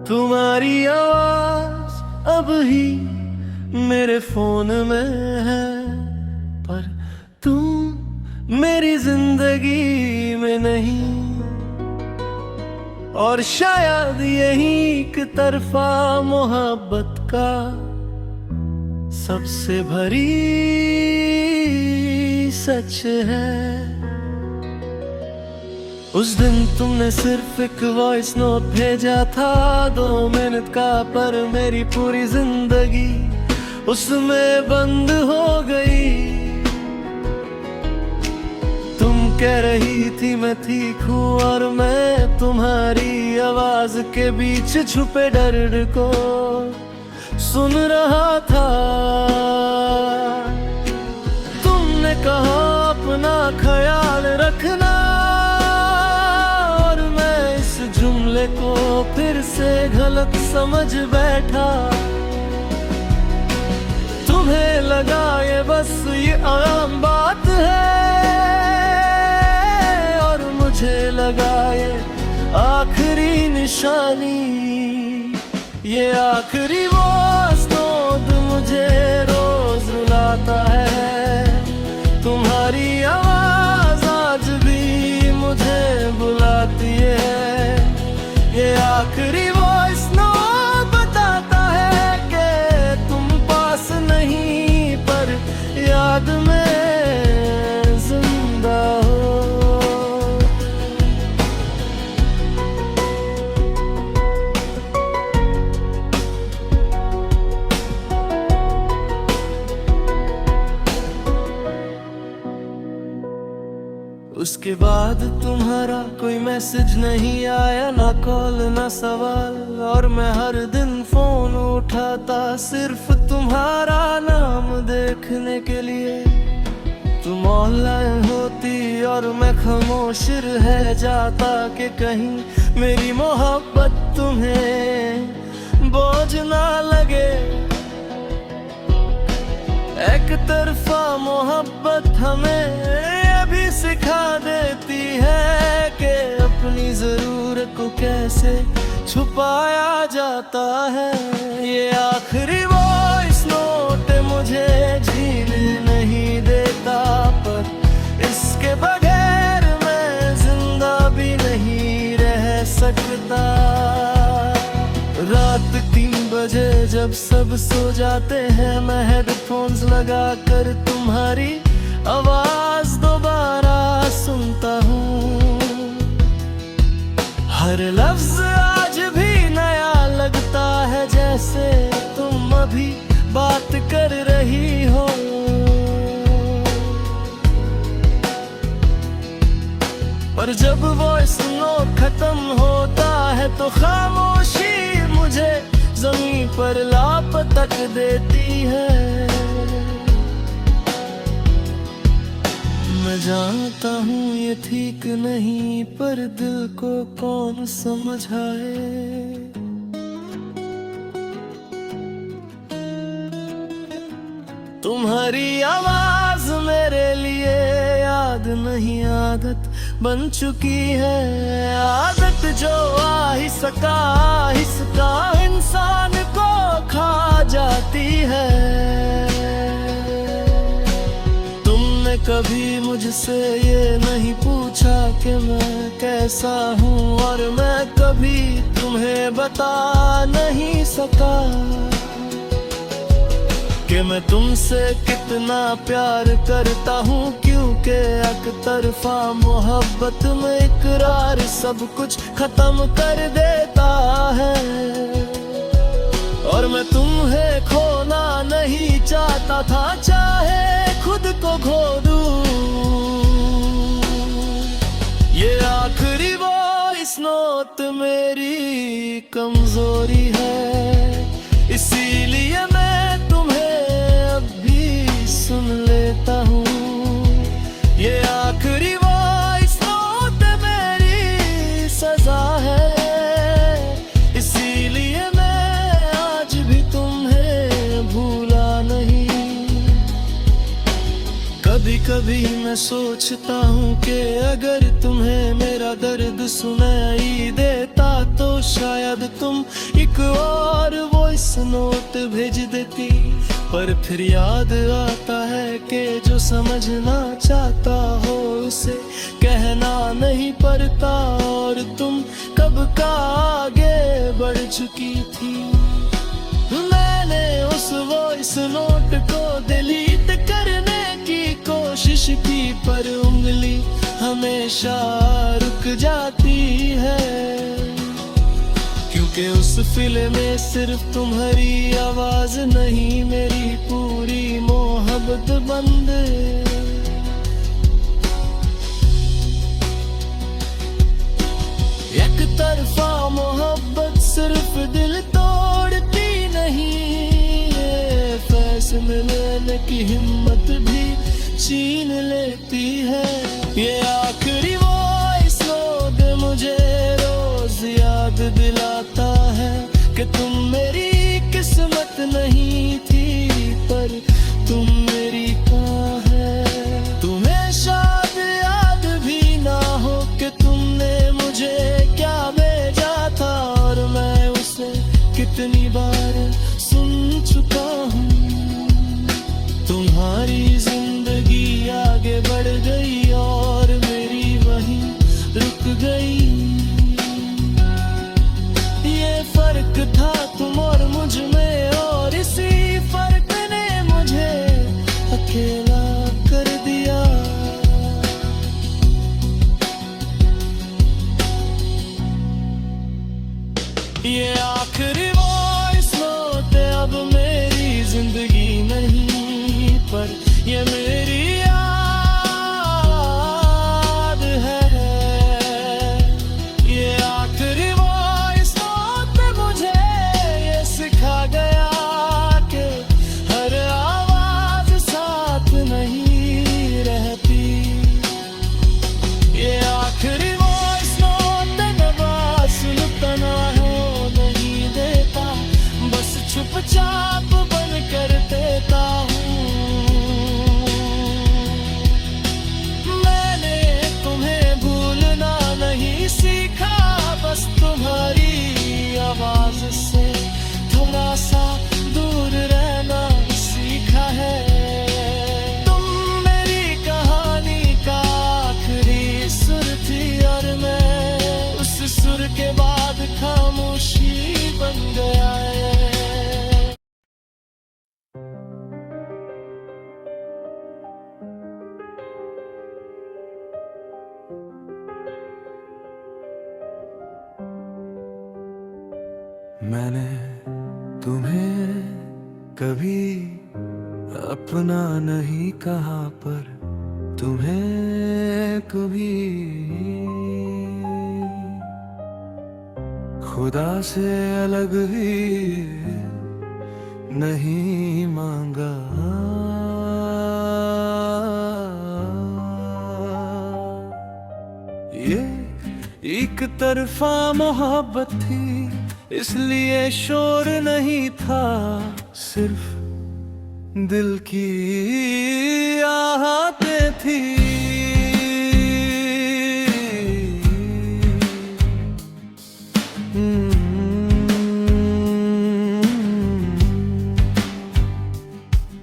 तुम्हारी आवाज अब ही मेरे फोन में है, पर तुम मेरी जिंदगी में नहीं। और शायद यही एक तरफा मोहब्बत का सबसे भरी सच है। उस दिन तुमने सिर्फ एक वॉइस नोट भेजा था, 2 मिनट का, पर मेरी पूरी जिंदगी उसमें बंद हो गई। तुम कह रही थी मैं ठीक हूँ और मैं तुम्हारी आवाज के बीच छुपे दर्द को सुन रहा था। तुमने कहा अपना ख्याल रखना, और मैं इस जुमले को फिर से गलत समझ बैठा। तुम्हें लगा ये बस ये आम बात है, और मुझे लगा ये आखिरी निशानी। ये आखिरी वो स्नोद मुझे रोज रुलाता है। तुम्हारी आवाज आज भी मुझे बुलाती है। ये आखिरी वो स्नोद बताता है कि तुम पास नहीं, पर याद में जिंदा हो। उसके बाद तुम्हारा कोई मैसेज नहीं आया, ना कॉल ना सवाल, और मैं हर दिन फोन उठाता सिर्फ तुम्हारा नाम देखने के लिए। तुम ऑनलाइन होती और मैं खामोश रह जाता कि कहीं मेरी मोहब्बत तुम्हें बोझ ना लगे। एक तरफा मोहब्बत हमें भी सिखा देती है कि अपनी जरूरत को कैसे छुपाया जाता है। ये आखिरी वॉइस नोट मुझे झील नहीं देता, पर इसके बगैर मैं जिंदा भी नहीं रह सकता। रात 3 बजे जब सब सो जाते हैं, मैं हेडफोन्स लगा कर तुम्हारी आवाज दोबारा सुनता हूँ। हर लफ्ज आज भी नया लगता है, जैसे तुम अभी बात कर रही हो। पर जब वॉइस नोट खत्म होता है तो खामोशी मुझे जमीन पर लापता देती है। मैं जानता हूँ ये ठीक नहीं, पर दिल को कौन समझाए। तुम्हारी आवाज मेरे लिए याद नहीं आदत बन चुकी है। आदत जो आहिस्ता आहिस्ता इंसान को खा जाती है। कभी मुझसे ये नहीं पूछा कि मैं कैसा हूँ, और मैं कभी तुम्हें बता नहीं सका कि मैं तुमसे कितना प्यार करता हूँ। क्योंकि एक तरफा मोहब्बत में इकरार सब कुछ खत्म कर देता है। और मैं तुम्हें खोना नहीं चाहता था, चाहे खुद को खो दूं। ये आखिरी वॉइस नोट मेरी कमजोरी है, इसीलिए मैं तुम्हें अब भी सुन लेता हूँ। ये आखिरी वॉइस नोट मेरी सजा है, इसीलिए मैं आज भी तुम्हें भूला नहीं। कभी कभी मैं सोचता हूँ कि अगर तुम्हें मेरा दर्द सुनाई देता तो शायद तुम एक और वॉइस नोट भेज देती। पर फिर याद आता है कि जो समझना चाहता हो उसे कहना नहीं पड़ता, और तुम कब का आगे बढ़ चुकी थी। मैंने उस वॉइस नोट को डिलीट करने की कोशिश की, पर उंगली हमेशा रुक जाती है, क्योंकि उस फिल्म में सिर्फ तुम्हारी आवाज नहीं, मेरी पूरी मोहब्बत बंद। एक तरफा मोहब्बत सिर्फ दिल तोड़ती नहीं, ये फैसले लेने की हिम्मत भी छीन लेती है। ये आखिरी वॉइस नोट मुझे रोज याद दिलाता है कि तुम मेरी किस्मत नहीं थी, पर तुम मेरी कहाँ है। तुम्हें शायद याद भी ना हो कि तुमने मुझे क्या भेजा था, और मैं उसे कितनी बार सुन चुका हूँ। तुम्हारी जिंदगी आगे बढ़ गई और मेरी वहीं रुक गई। ये फर्क था तुम और मुझ में, और इसी फर्क ने मुझे अकेला कर दिया। ये आखिरी वॉइस नोट अब मेरी जिंदगी नहीं, पर ये मेरी याद है। ये आखिरी वॉइस नोट मुझे ये सिखा गया कि हर आवाज साथ नहीं रहती। ये आखिरी वॉइस नोट नवा सुनता ना हो नहीं देता, बस चुपचाप बन कर देता हूँ। बस तुम्हारी आवाज से थोड़ा सा दूर रहना सीखा है। तुम मेरी कहानी का आखिरी सुर थी, और मैं उस सुर के बाद खामोशी बन गया है। मैंने तुम्हें कभी अपना नहीं कहा, पर तुम्हें कभी खुदा से अलग ही नहीं मांगा। ये एक तरफा मोहब्बत थी, इसलिए शोर नहीं था, सिर्फ दिल की आहटें थी।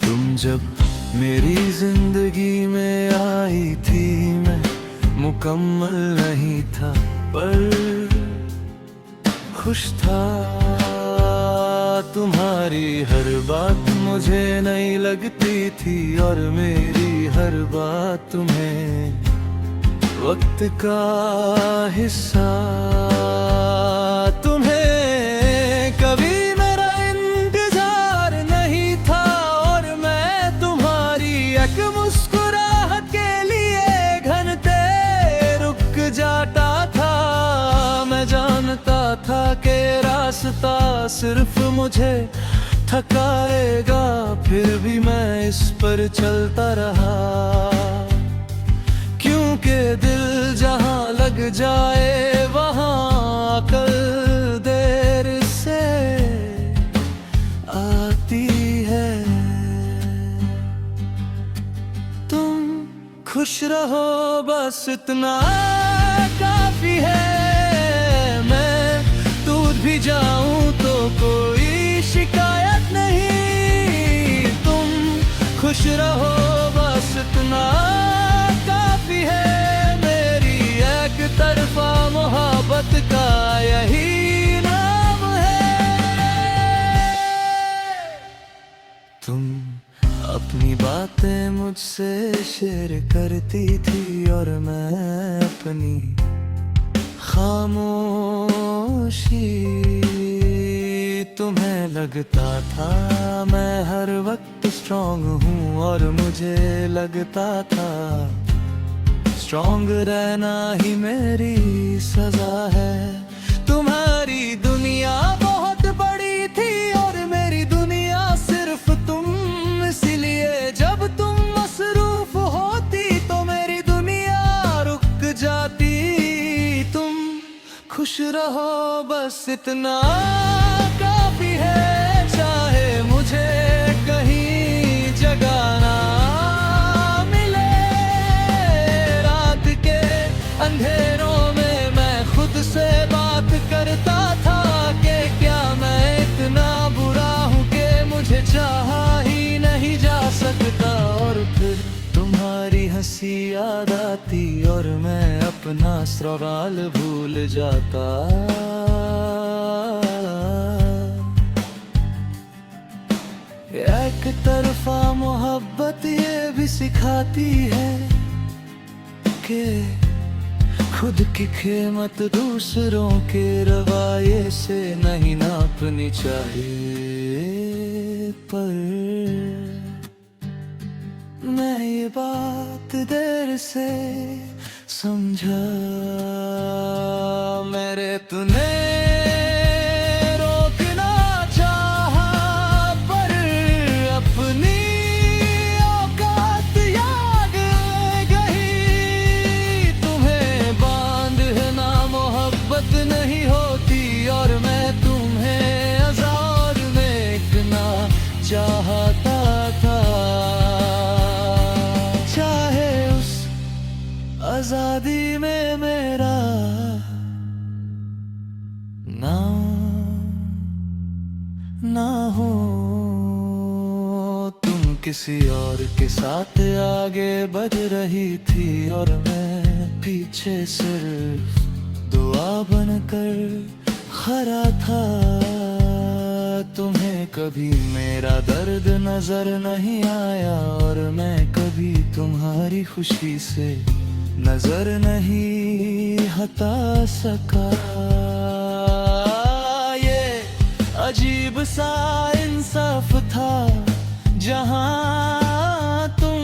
तुम जब मेरी जिंदगी में आई थी, मैं मुकम्मल नहीं था, पर खुश था। तुम्हारी हर बात मुझे नहीं लगती थी, और मेरी हर बात तुम्हें वक्त का हिस्सा। तुम्हें कभी मेरा इंतजार नहीं था, और मैं तुम्हारी एक मुस्कुराहट के लिए घंटे रुक जाता था। मैं जानता था कि रास्ता सिर्फ मुझे थकाएगा, फिर भी मैं इस पर चलता रहा, क्योंकि दिल जहां लग जाए वहां अकल देर से आती है। तुम खुश रहो बस इतना काफी है। मैं दूर भी जाऊं तो कोई शिकायत नहीं। तुम खुश रहो बस इतना काफी है। मेरी एक तरफा मोहब्बत का यही नाम है। तुम अपनी बातें मुझसे शेयर करती थी और मैं अपनी खामोशी। तुम्हें लगता था मैं हर वक्त स्ट्रॉन्ग हूँ और मुझे लगता था स्ट्रॉन्ग रहना ही मेरी सजा है। तुम्हारी दुनिया बहुत बड़ी थी और मेरी दुनिया सिर्फ तुम। इसलिए जब तुम मसरूफ होती तो मेरी दुनिया रुक जाती। तुम खुश रहो बस इतना काफी है। चाहे मुझे कहीं जगह ना मिले, रात के अंधेरों में मैं खुद से बात करता था कि क्या मैं इतना बुरा हूँ कि मुझे चाहा ही नहीं जा सकता। और फिर तुम्हारी हंसी याद आती और मैं अपना सवाल भूल जाता। एक तरफा मोहब्बत ये भी सिखाती है कि खुद की कीमत दूसरों के रवैये से नहीं नापनी चाहिए। पर मैं ये बात देर से समझा। मेरे तूने रोकना चाहा पर अपनी औकात याद गई। तुम्हें बांधना मोहब्बत नहीं होती और मैं तुम्हें आजाद देखना चाहता था। चाहे उस आजादी में मेरा नाम ना हो। तुम किसी और के साथ आगे बढ़ रही थी और मैं पीछे सिर्फ दुआ बनकर खड़ा था। तुम्हें कभी मेरा दर्द नजर नहीं आया और मैं कभी तुम्हारी खुशी से नजर नहीं हटा सका। ये अजीब सा इंसाफ था जहां तुम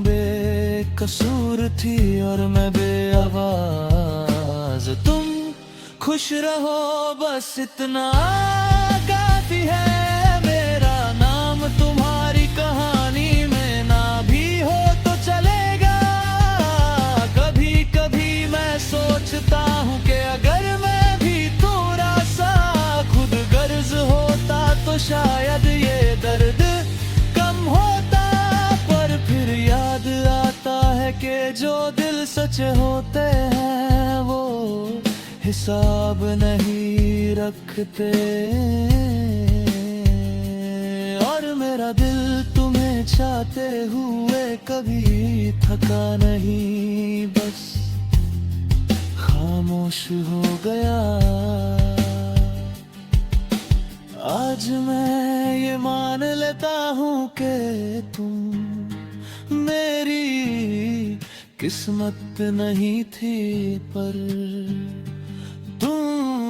बेकसूर थी और मैं बेआवाज। तुम खुश रहो बस इतना काफी है। मेरा नाम तुम्हारी कहानी में ना भी हो तो चलेगा। कभी कभी मैं सोचता हूँ कि अगर मैं भी थोड़ा सा खुद गर्ज होता तो शायद ये दर्द कम होता। पर फिर याद आता है कि जो दिल सच्चे होते हैं वो हिसाब नहीं रखते। और मेरा दिल तुम्हें चाहते हुए कभी थका नहीं, बस खामोश हो गया। आज मैं ये मान लेता हूँ कि तुम मेरी किस्मत नहीं थी, पर तुम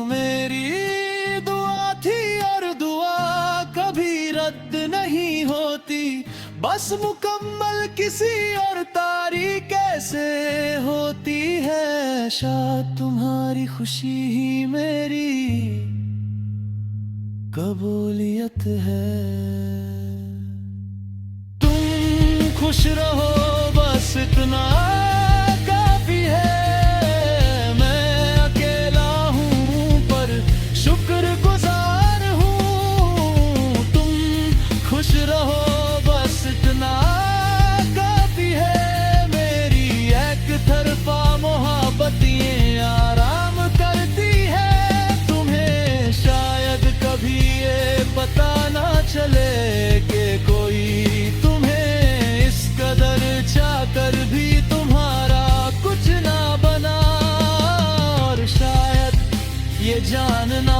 मेरी दुआ थी और दुआ कभी रद्द नहीं होती। बस मुकम्मल किसी और तारीख कैसे होती है। शायद तुम्हारी खुशी ही मेरी कबूलियत है। तुम खुश रहो बस इतना काफी है। मैं अकेला हूँ पर शुक्रगुजार हूँ। तुम खुश रहो बस इतना काफी है। ढूंढना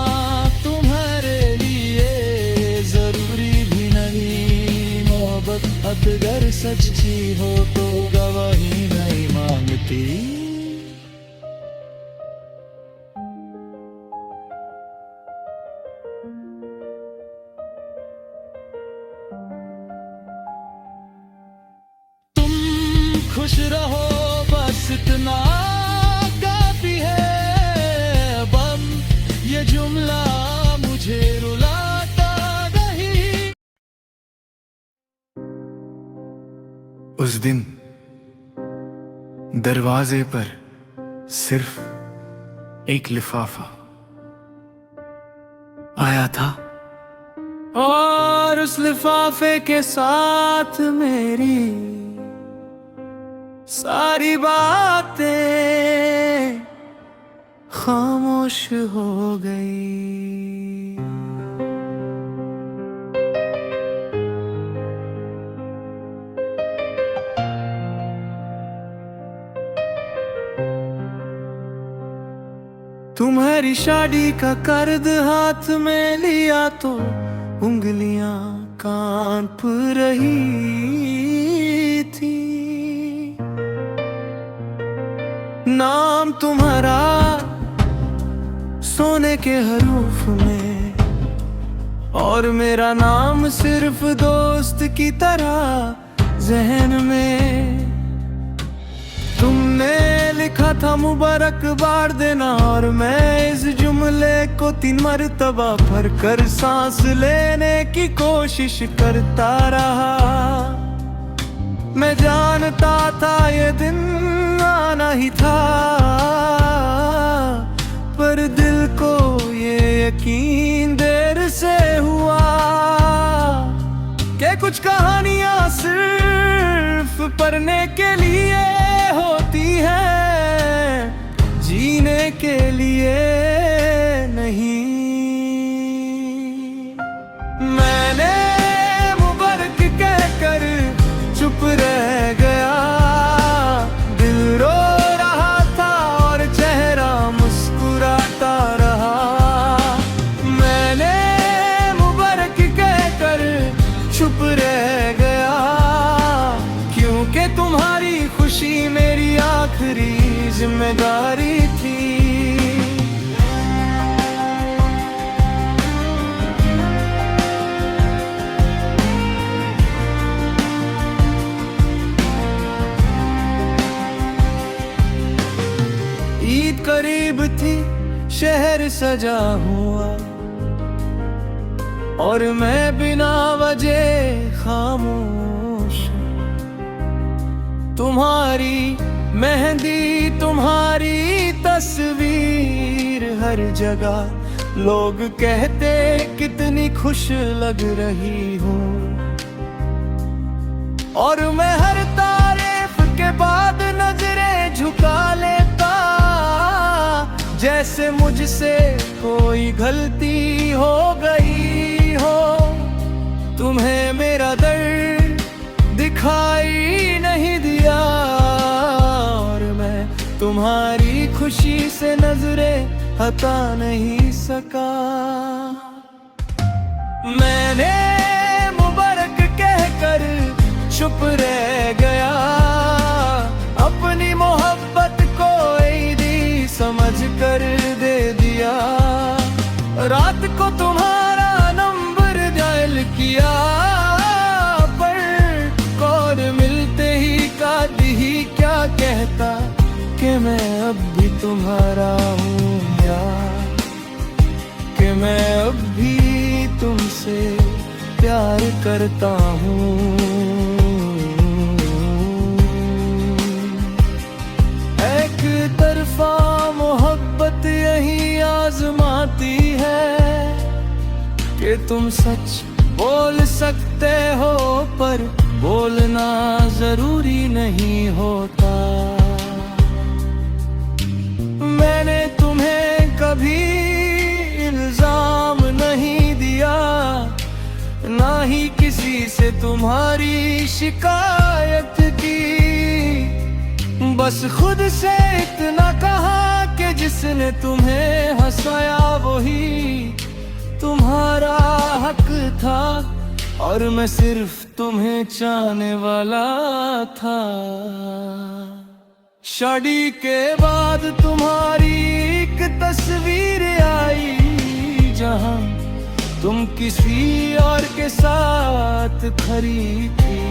तुम्हारे लिए जरूरी भी नहीं। मोहब्बत अगर सच्ची हो तो गवाही नहीं मांगती। खुश रहो बस इतना काफी है। बम ये जुमला मुझे रुलाता नहीं। उस दिन दरवाजे पर सिर्फ एक लिफाफा आया था और उस लिफाफे के साथ मेरी सारी बातें खामोश हो गई। तुम्हारी शादी का कर्ज हाथ में लिया तो उंगलियां कांप रही थी। नाम तुम्हारा सोने के हरूफ में और मेरा नाम सिर्फ दोस्त की तरह जहन में। तुमने लिखा था मुबारकबाद देना और मैं इस जुमले को 3 मरतबा पढ़ कर सांस लेने की कोशिश करता रहा। मैं जानता था ये दिन आना ही था, पर दिल को ये यकीन देर से हुआ कि कुछ कहानियां सिर्फ पढ़ने के लिए होती हैं, जीने के लिए नहीं। मैंने मुबारक कहकर चुप रह गया। दिल रो रहा था और चेहरा मुस्कुराता रहा। मैंने मुबारक कहकर चुप रह गया, क्योंकि तुम्हारी खुशी मेरी आखिरी जिम्मेदारी थी। ईद करीब थी, शहर सजा हुआ और मैं बिना वजह खामोश। तुम्हारी मेहंदी, तुम्हारी तस्वीर हर जगह, लोग कहते कितनी खुश लग रही हूँ। और मैं हर तारीफ के बाद नजरें झुका लेता, जैसे मुझसे कोई गलती हो गई हो। तुम्हें मेरा दर्द दिखाई नहीं दिया और मैं तुम्हारी खुशी से नजरें हटा नहीं सका। मैंने मुबारक कहकर चुप रह गया, अपनी मोहब्बत को ईदी समझ कर दे दिया। रात को तुम्हारा नंबर डायल किया, पर कॉल मिलते ही काट ही क्या कहता कि मैं अब भी तुम्हारा हूँ यार, कि मैं अब भी तुमसे प्यार करता हूँ। एक तरफा मोहब्बत यही आजमाती है कि तुम सच बोल सकते हो, पर बोलना जरूरी नहीं होता। मैंने तुम्हें कभी इल्जाम नहीं दिया, ना ही किसी से तुम्हारी शिकायत की। बस खुद से इतना कहा कि जिसने तुम्हें हंसाया वही तुम्हारा हक था, और मैं सिर्फ तुम्हें चाहने वाला था। शादी के बाद तुम्हारी एक तस्वीर आई जहां तुम किसी और के साथ खड़ी थी,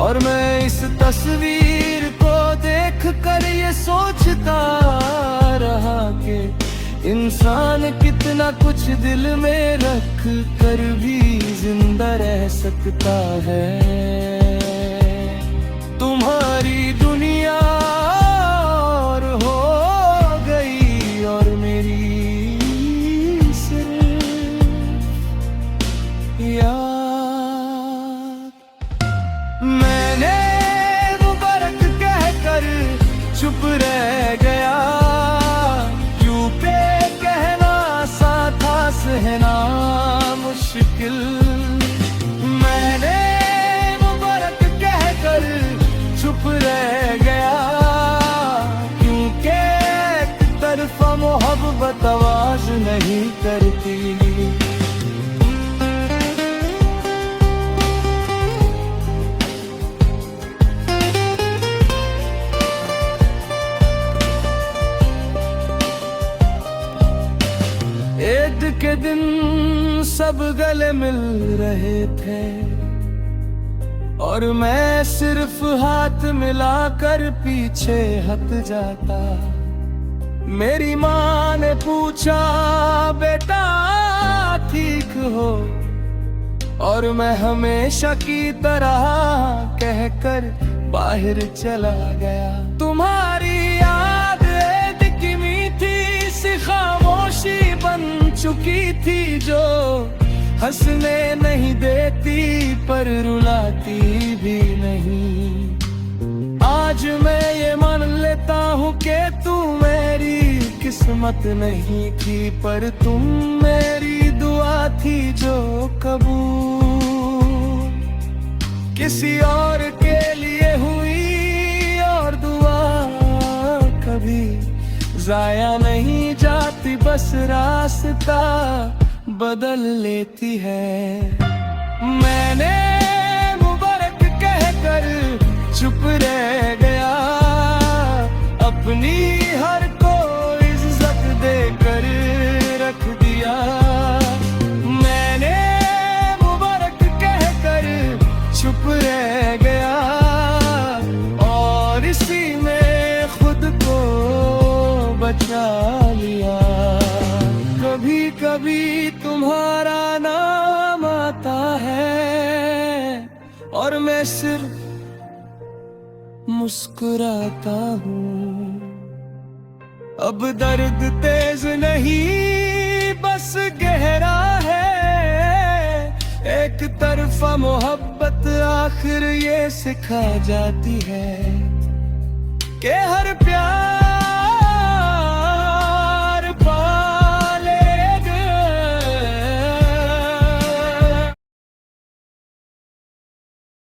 और मैं इस तस्वीर को देख कर ये सोचता रहा कि इंसान कितना कुछ दिल में रख कर भी जिंदा रह सकता है। तुम्हारी दुनिया और हो गई और मेरी याद। मैंने मुबारक कहकर चुप रह गया, क्यों पे कहना सा था सहना मुश्किल। मैंने मुबारक कहकर चुप रह गया, क्योंकि एक तरफा मोहब्बत आवाज नहीं करती। ईद के दिन सब गले मिल रहे थे, और मैं सिर्फ हाथ मिलाकर पीछे हट जाता। मेरी माँ ने पूछा बेटा ठीक हो, और मैं हमेशा की तरह कहकर बाहर चला गया। तुम्हारी याद ईद की मीठी सी खामोशी बन चुकी थी, जो हंसने नहीं देती पर रुलाती भी नहीं। आज मैं ये मान लेता हूँ कि तू मेरी किस्मत नहीं थी, पर तुम मेरी दुआ थी जो कबूल किसी और के लिए हुई, और दुआ कभी जाया नहीं जाती, बस रास्ता बदल लेती है। मैंने मुबारक कहकर चुप रह गया, अपनी हर को इज्जत देकर रख दिया। मैंने मुबारक कहकर चुप रह गया, और इसी में खुद को बचा लिया। कभी कभी तुम्हारा नाम आता है, और मैं सिर्फ मुस्कुराता हूँ। अब दर्द तेज नहीं बस गहरा है, एक तरफा मोहब्बत आखिर ये सिखा जाती है कि हर प्यार